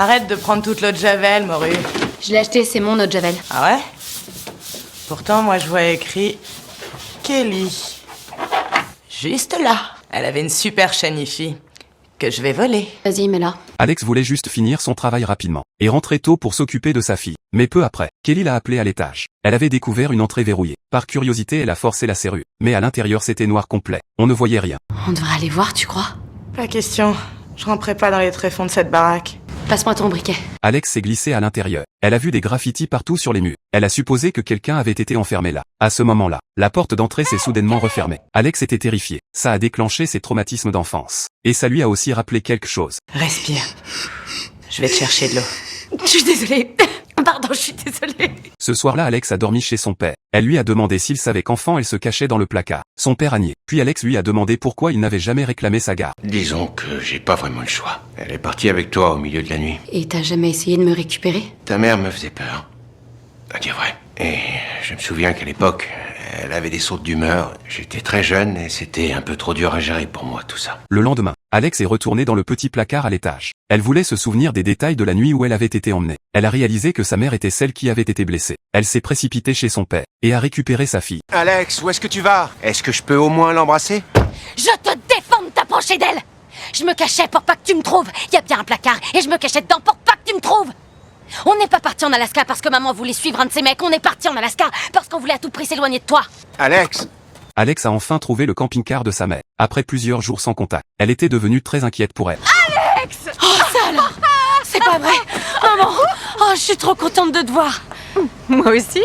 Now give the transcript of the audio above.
Arrête de prendre toute l'eau de Javel, Morue. Je l'ai acheté, c'est mon eau de Javel. Ah ouais? Pourtant, moi, je vois écrit Kelly. Juste là. Elle avait une super chaîne hi-fi que je vais voler. Vas-y, mets-la. Alex voulait juste finir son travail rapidement et rentrer tôt pour s'occuper de sa fille. Mais peu après, Kelly l'a appelé à l'étage. Elle avait découvert une entrée verrouillée. Par curiosité, elle a forcé la serrure. Mais à l'intérieur, c'était noir complet. On ne voyait rien. On devrait aller voir, tu crois? Pas question. Je rentrerai pas dans les tréfonds de cette baraque. Passe-moi ton briquet. Alex s'est glissé à l'intérieur. Elle a vu des graffitis partout sur les murs. Elle a supposé que quelqu'un avait été enfermé là. À ce moment-là, la porte d'entrée s'est soudainement refermée. Alex était terrifié. Ça a déclenché ses traumatismes d'enfance. Et ça lui a aussi rappelé quelque chose. Respire. Je vais te chercher de l'eau. Je suis désolée. Pardon, je suis désolée. Ce soir-là, Alex a dormi chez son père. Elle lui a demandé s'il savait qu'enfant elle se cachait dans le placard. Son père a nié. Puis Alex lui a demandé pourquoi il n'avait jamais réclamé sa garde. Disons que j'ai pas vraiment le choix. Elle est partie avec toi au milieu de la nuit. Et t'as jamais essayé de me récupérer? Ta mère me faisait peur. À dire vrai. Et je me souviens qu'à l'époque, elle avait des sautes d'humeur. J'étais très jeune et c'était un peu trop dur à gérer pour moi, tout ça. Le lendemain, Alex est retournée dans le petit placard à l'étage. Elle voulait se souvenir des détails de la nuit où elle avait été emmenée. Elle a réalisé que sa mère était celle qui avait été blessée. Elle s'est précipitée chez son père et a récupéré sa fille. Alex, où est-ce que tu vas? Est-ce que je peux au moins l'embrasser? Je te défends de t'approcher d'elle. Je me cachais pour pas que tu me trouves. Y a bien un placard et je me cachais dedans pour pas que tu me trouves. On n'est pas parti en Alaska parce que maman voulait suivre un de ses mecs. On est parti en Alaska parce qu'on voulait à tout prix s'éloigner de toi. Alex! Alex a enfin trouvé le camping-car de sa mère. Après plusieurs jours sans contact, elle était devenue très inquiète pour elle. Alex! Oh, ça alors! C'est pas vrai! Maman! Oh, je suis trop contente de te voir. Moi aussi.